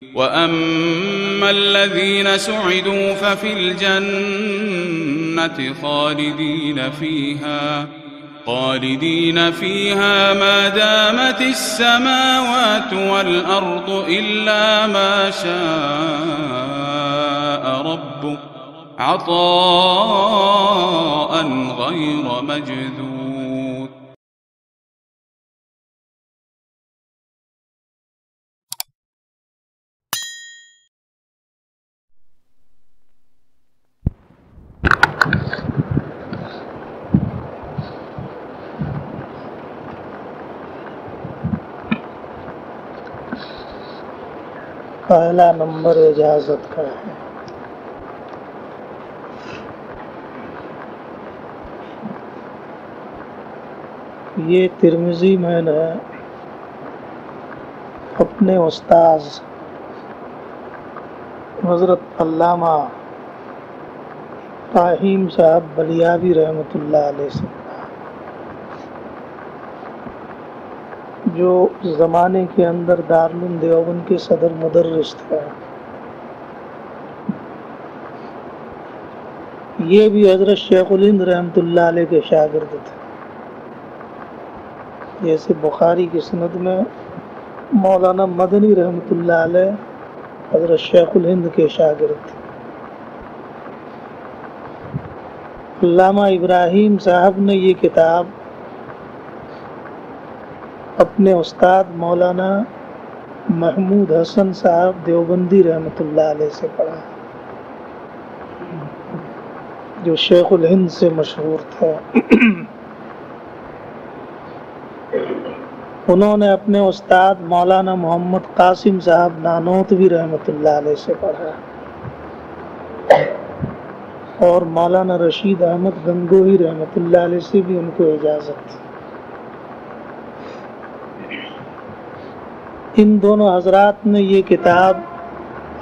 وَأَمَّا الَّذِينَ سُعِدُوا فَفِي الْجَنَّةِ خَالِدِينَ فِيهَا مَا دَامَتِ السَّمَاوَاتُ وَالْأَرْضُ إِلَّا مَا شَاءَ رَبُّكَ عَطَاءً غَيْرَ مَجْذُوذٍ. پہلا نمبر اجازت کا ہے۔ یہ ترمذی میں نے اپنے استاذ حضرت علامہ فہیم صاحب بلیاوی رحمۃ اللہ علیہ سے پڑھا، جو زمانے کے اندر دارالعلوم دیوبند کے صدر مدرس تھے۔ یہ بھی حضرت شیخ الہند رحمۃ اللہ علیہ کے شاگرد تھے۔ جیسے بخاری کی سند میں مولانا مدنی رحمۃ اللہ علیہ حضرت شیخ الہند کے شاگرد تھے۔ علامہ ابراہیم صاحب نے یہ کتاب اپنے استاد مولانا محمود حسن صاحب دیوبندی رحمۃ اللہ علیہ سے پڑھا، جو شیخ الہند سے مشہور تھے۔ انہوں نے اپنے استاد مولانا محمد قاسم صاحب نانوتوی رحمۃ اللہ علیہ سے پڑھا، اور مولانا رشید احمد گنگوہی رحمۃ اللہ علیہ سے بھی ان کو اجازت تھی۔ ان دونوں حضرات نے یہ کتاب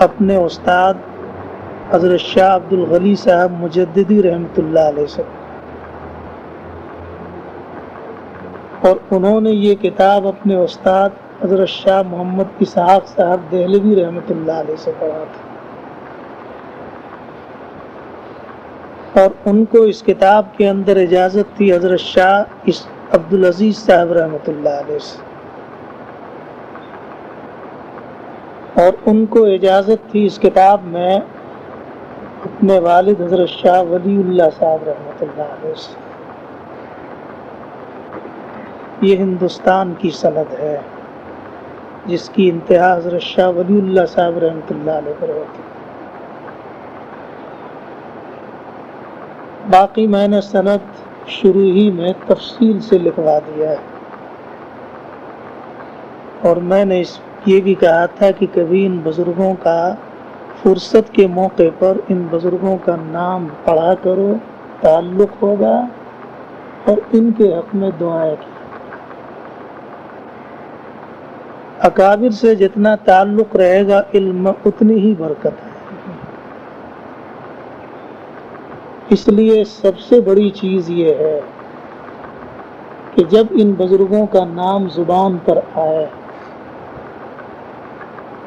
اپنے استاد حضرت شاہ عبد الغنی صاحب مجددی رحمۃ اللہ علیہ سے پڑھا، اور انہوں نے یہ کتاب اپنے استاد حضرت شاہ محمد اسحاق صاحب دہلوی رحمۃ اللہ علیہ سے پڑھا تھا، اور ان کو اس کتاب کے اندر اجازت تھی حضرت شاہ عبدالعزیز صاحب رحمۃ اللہ علیہ سے، اور ان کو اجازت تھی اس کتاب میں اپنے والد حضرت شاہ ولی اللہ صاحب رحمۃ اللہ علیہ سے۔ یہ ہندوستان کی سند ہے جس کی انتہا حضرت شاہ ولی اللہ صاحب رحمۃ اللہ علیہ پر ہوتی۔ باقی میں نے سند شروع ہی میں تفصیل سے لکھوا دیا ہے، اور میں نے یہ بھی کہا تھا کہ کبھی ان بزرگوں کا فرصت کے موقع پر ان بزرگوں کا نام پڑھا کرو، تعلق ہوگا، اور ان کے حق میں دعائیں کی۔ اکابر سے جتنا تعلق رہے گا علم میں اتنی ہی برکت ہے۔ اس لیے سب سے بڑی چیز یہ ہے کہ جب ان بزرگوں کا نام زبان پر آئے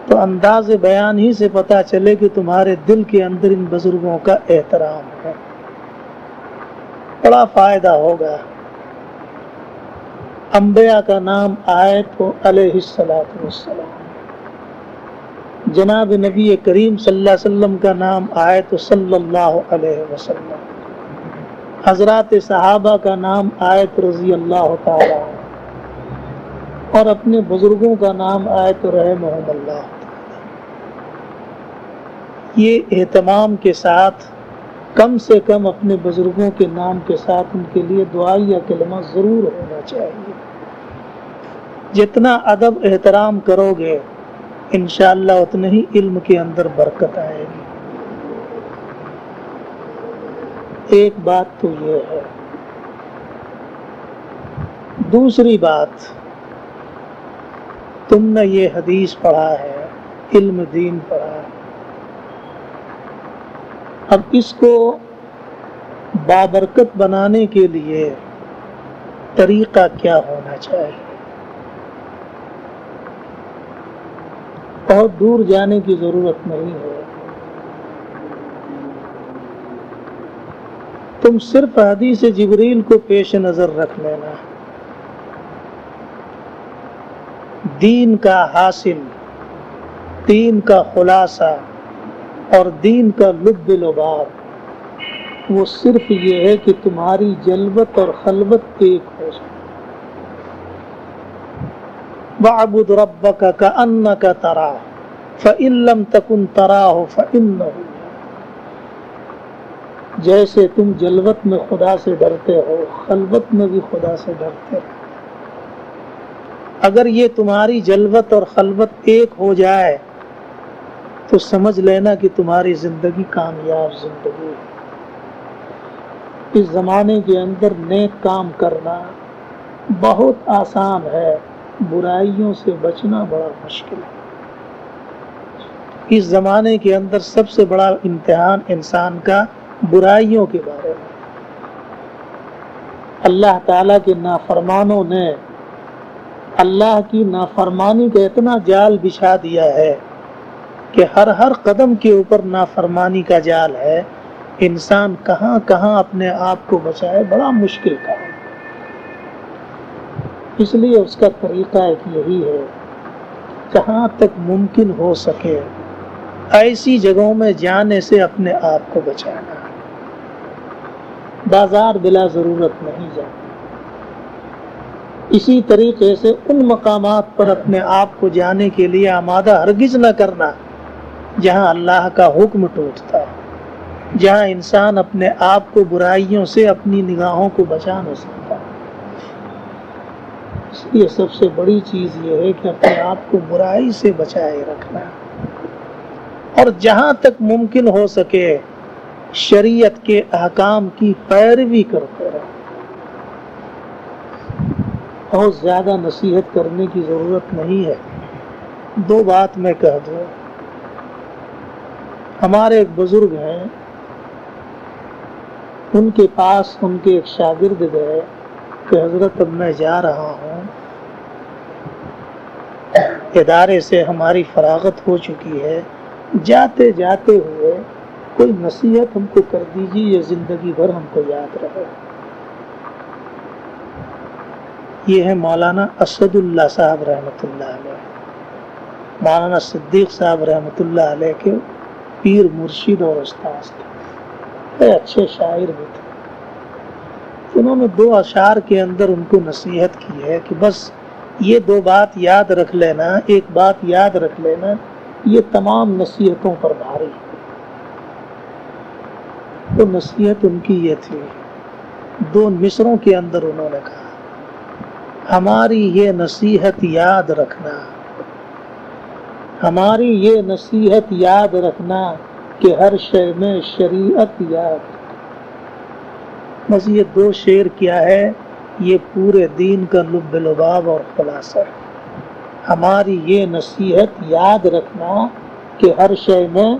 تو انداز بیان ہی سے پتہ چلے کہ تمہارے دل کے اندر ان بزرگوں کا احترام ہے، بڑا فائدہ ہوگا۔ انبیاء کا نام آئے تو علیہ الصلوۃ والسلام، جناب نبی کریم صلی اللہ علیہ وسلم کا نام آئے تو صلی اللہ علیہ وسلم، حضرات صحابہ کا نام آئے تو رضی اللہ تعالیٰ، اور اپنے بزرگوں کا نام آئے تو رحمہم اللہ۔ یہ اہتمام کے ساتھ کم سے کم اپنے بزرگوں کے نام کے ساتھ ان کے لیے دعا یا کلمہ ضرور ہونا چاہیے۔ جتنا ادب احترام کرو گے انشاءاللہ اتنے ہی علم کے اندر برکت آئے گی۔ ایک بات تو یہ ہے۔ دوسری بات، تم نے یہ حدیث پڑھا ہے، علم دین پڑھا ہے، اب اس کو بابرکت بنانے کے لیے طریقہ کیا ہونا چاہیے؟ بہت دور جانے کی ضرورت نہیں ہے، تم صرف حدیث جبریل کو پیش نظر رکھ لینا، دین کا حاصل، دین کا خلاصہ اور دین کا لب لباب وہ صرف یہ ہے کہ تمہاری جلوت اور خلوت ایک ہو جائے۔ وَاعْبُدْ رَبَّكَ كَأَنَّكَ تَرَاهُ فَإِن لَّمْ تَكُن تَرَاهُ فَإِنَّهُ يَرَاكَ۔ جیسے تم جلوت میں خدا سے ڈرتے ہو، خلوت میں بھی خدا سے ڈرتے ہو۔ اگر یہ تمہاری جلوت اور خلوت ایک ہو جائے تو سمجھ لینا کہ تمہاری زندگی کامیاب زندگی ہے۔ اس زمانے کے اندر نیک کام کرنا بہت آسان ہے، برائیوں سے بچنا بڑا مشکل ہے۔ اس زمانے کے اندر سب سے بڑا امتحان انسان کا برائیوں کے بارے میں۔ اللہ تعالیٰ کے نافرمانوں نے اللہ کی نافرمانی کا اتنا جال بچھا دیا ہے کہ ہر قدم کے اوپر نافرمانی کا جال ہے، انسان کہاں کہاں اپنے آپ کو بچائے بڑا مشکل کام۔ اس لیے اس کا طریقہ ایک یہی ہے، جہاں تک ممکن ہو سکے ایسی جگہوں میں جانے سے اپنے آپ کو بچانا۔ بازار بلا ضرورت نہیں جانا۔ اسی طریقے سے ان مقامات پر اپنے آپ کو جانے کے لیے آمادہ ہرگز نہ کرنا جہاں اللہ کا حکم ٹوٹتا ہے، جہاں انسان اپنے آپ کو برائیوں سے اپنی نگاہوں کو بچا نہ سکتا۔ اس لیے سب سے بڑی چیز یہ ہے کہ اپنے آپ کو برائی سے بچائے رکھنا، اور جہاں تک ممکن ہو سکے شریعت کے احکام کی پیروی کرتے رہے۔ بہت زیادہ نصیحت کرنے کی ضرورت نہیں ہے، دو بات میں کہہ دوں۔ ہمارے ایک بزرگ ہیں، ان کے پاس ان کے ایک شاگرد گئے کہ حضرت اب میں جا رہا ہوں، ادارے سے ہماری فراغت ہو چکی ہے، جاتے جاتے ہوئے کوئی نصیحت ہم کو کر دیجیے، یہ زندگی بھر ہم کو یاد رہے۔ یہ ہے مولانا اسد اللہ صاحب رحمۃ اللہ علیہ، مولانا صدیق صاحب رحمۃ اللہ علیہ کے پیر مرشد اور استاذ تھے، اچھے شاعر بھی تھے۔ انہوں نے دو اشعار کے اندر ان کو نصیحت کی ہے کہ بس یہ دو بات یاد رکھ لینا، ایک بات یاد رکھ لینا، یہ تمام نصیحتوں پر بھاری ہے۔ تو نصیحت ان کی یہ تھی، دو مصروں کے اندر انہوں نے کہا، ہماری یہ نصیحت یاد رکھنا، ہماری یہ نصیحت یاد رکھنا کہ ہر شے میں شریعت یاد رکھنا۔ بس یہ دو شعر کیا ہے، یہ پورے دین کا لب لباب اور خلاصہ ہے۔ ہماری یہ نصیحت یاد رکھنا کہ ہر شے میں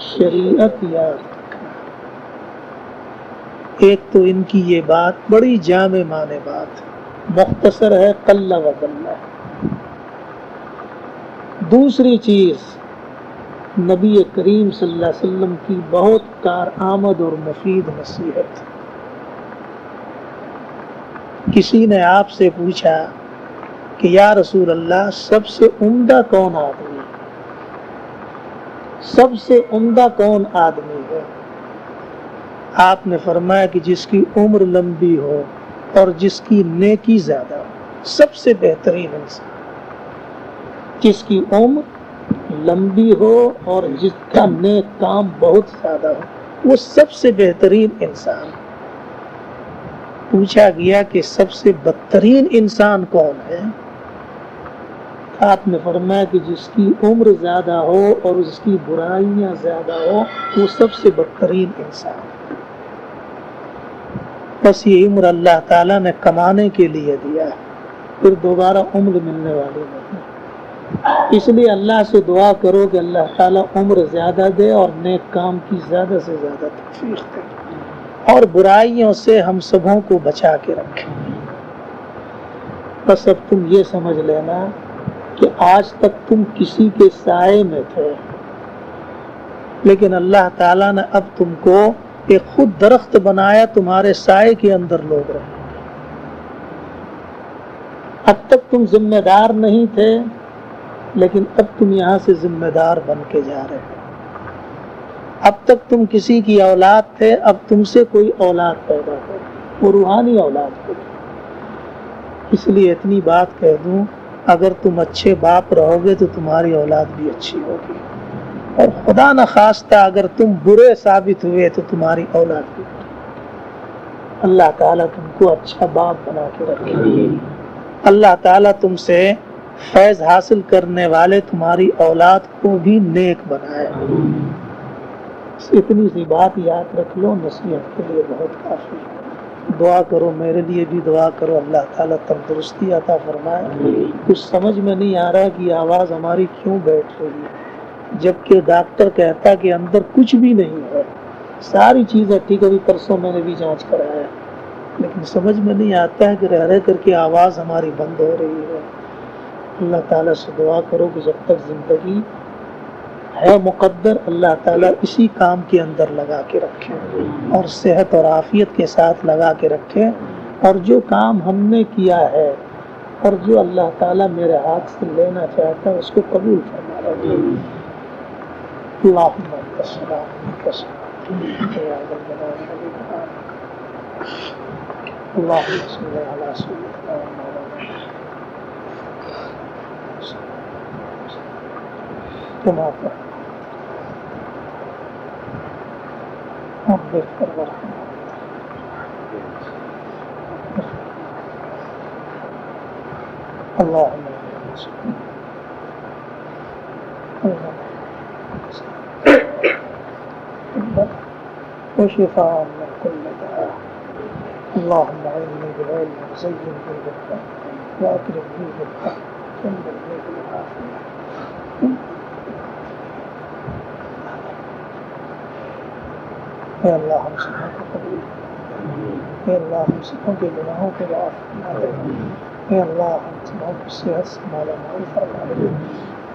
شریعت یاد رکھنا۔ ایک تو ان کی یہ بات بڑی جامع معنی بات، مختصر ہے، قل و دل۔ دوسری چیز، نبی کریم صلی اللہ علیہ وسلم کی بہت کارآمد اور مفید نصیحت۔ کسی نے آپ سے پوچھا کہ یا رسول اللہ، سب سے عمدہ کون آدمی ہے؟ سب سے عمدہ کون آدمی ہے؟ آپ نے فرمایا کہ جس کی عمر لمبی ہو اور جس کی نیکی زیادہ ہو، سب سے بہترین انسان جس کی عمر لمبی ہو اور جس کا نیک کام بہت زیادہ ہو، وہ سب سے بہترین انسان۔ پوچھا گیا کہ سب سے بدترین انسان کون ہے؟ آپ نے فرمایا کہ جس کی عمر زیادہ ہو اور اس کی برائیاں زیادہ ہو، وہ سب سے بدترین انسان۔ بس یہ عمر اللہ تعالیٰ نے کمانے کے لیے دیا ہے، پھر دوبارہ عمر ملنے والی نہیں۔ اس لیے اللہ سے دعا کرو کہ اللہ تعالیٰ عمر زیادہ دے اور نیک کام کی زیادہ سے زیادہ توفیق دے، اور برائیوں سے ہم سبوں کو بچا کے رکھے۔ بس اب تم یہ سمجھ لینا کہ آج تک تم کسی کے سائے میں تھے، لیکن اللہ تعالیٰ نے اب تم کو ایک خود درخت بنایا، تمہارے سائے کے اندر لوگ رہے۔ اب تک تم ذمہ دار نہیں تھے، لیکن اب تم یہاں سے ذمہ دار بن کے جا رہے ہو۔ اب تک تم کسی کی اولاد تھے، اب تم سے کوئی اولاد پیدا ہو، وہ روحانی اولاد ہوگی۔ اس لیے اتنی بات کہہ دوں، اگر تم اچھے باپ رہو گے تو تمہاری اولاد بھی اچھی ہوگی، اور خدا نخواستہ اگر تم برے ثابت ہوئے تو تمہاری اولاد بھی برے۔ اللہ تعالیٰ تم کو اچھا باپ بنا کے رکھے، اللہ تعالیٰ تم سے فیض حاصل کرنے والے تمہاری اولاد کو بھی نیک بنائے۔ اتنی سی بات یاد رکھ لو، نصیحت کے لیے بہت کافی ہے۔ دعا کرو، میرے لیے بھی دعا کرو، اللہ تعالیٰ تندرستی عطا فرمائے۔ کچھ سمجھ میں نہیں آ رہا کہ آواز ہماری کیوں بیٹھ رہی ہے، جبکہ ڈاکٹر کہتا کہ اندر کچھ بھی نہیں ہے، ساری چیزیں ٹھیک۔ ابھی پرسوں میں نے بھی جانچ کرایا، لیکن سمجھ میں نہیں آتا ہے کہ رہ کر کے آواز ہماری بند ہو رہی ہے۔ اللہ تعالیٰ سے دعا کرو کہ جب تک زندگی ہے مقدر، اللہ تعالیٰ اسی کام کے اندر لگا کے رکھے، اور صحت اور عافیت کے ساتھ لگا کے رکھے، اور جو کام ہم نے کیا ہے اور جو اللہ تعالیٰ میرے ہاتھ سے لینا چاہتا ہے اس کو قبول فرما رہے۔ اللہم اللہم صلی علی سیدنا محمد اللہم وشفاء من كل داء اللهم اعني بالعلم وزين بالحكمة واكرمني بالحق وانبذني بالعافية۔ اے اللہ ہم سبوں کو قبول کر، اے اللہ ہم سبوں کے گناہوں کو معاف فرما دے، اے اللہ ہم سبوں کو صحت سے مالا مال فرما دے،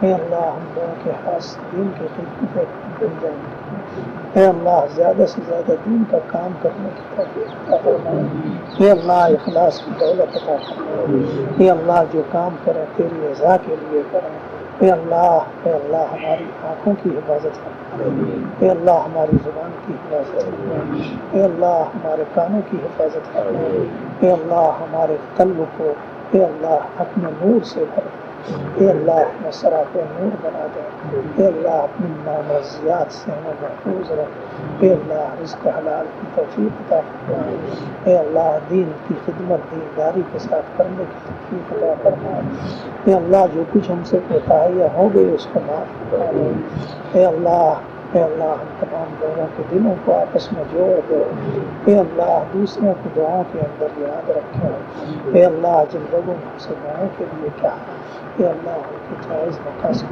اے اللہ ہم لوگوں کے ہاتھ سے دین کے خدمت بن جائیں، اے اللہ زیادہ سے زیادہ دین کا کام کرنے کی توفیق عطا فرما، اے اللہ اخلاص کی دولت عطا فرما، اے اللہ جو کام کریں تیری رضا کے لیے کریں، اے اللہ ہماری آنکھوں کی حفاظت فرما، اے اللہ ہماری زبان کی حفاظت فرما، اے اللہ ہمارے کانوں کی حفاظت فرما، اے اللہ ہمارے قلب کو اے اللہ اپنے نور سے بھر، اے اللہ اپنے سراپہ نور بنا دے، اے اللہ اپنی نامرضیات سے ہمیں محفوظ رکھ، اے اللہ رزق حلال کی توفیق عطا فرما، اے اللہ دین کی خدمت دینداری کے ساتھ کرنے کی توفیق عطا فرما، اے اللہ جو کچھ ہم سے کوتاہیاں ہو گئی اس کو معاف فرما دے، اے اللہ ہم تمام لوگوں کے دلوں کو آپس میں جوڑ دے، اے اللہ دوسروں کی دعاؤں کے اندر یاد رکھیں، اے اللہ جن لوگوں نے ہم سے دعاؤں کے لیے کہا، اے اللہ ان کی جائز مقاصد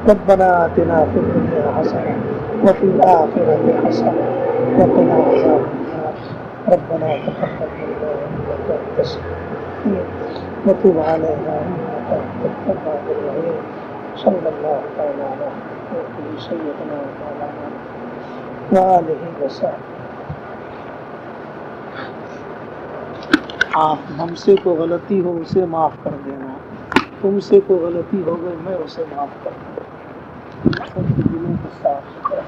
ربنا آتنا فی الدنیا حسنہ وفی الآخرۃ حسنہ وقنا عذاب النار ربنا تقبل منا انک انت السمیع وتب علینا انک انت التواب الرحیم صلی اللہ تعالی علی سیدنا مولانا وآلہ وصحبہ۔ آپ ہم سے کوئی غلطی ہو اسے معاف کر دینا، تم سے کوئی غلطی ہو گئی میں اسے معاف کر دوں، سب کے دلوں کو صاف ستھرا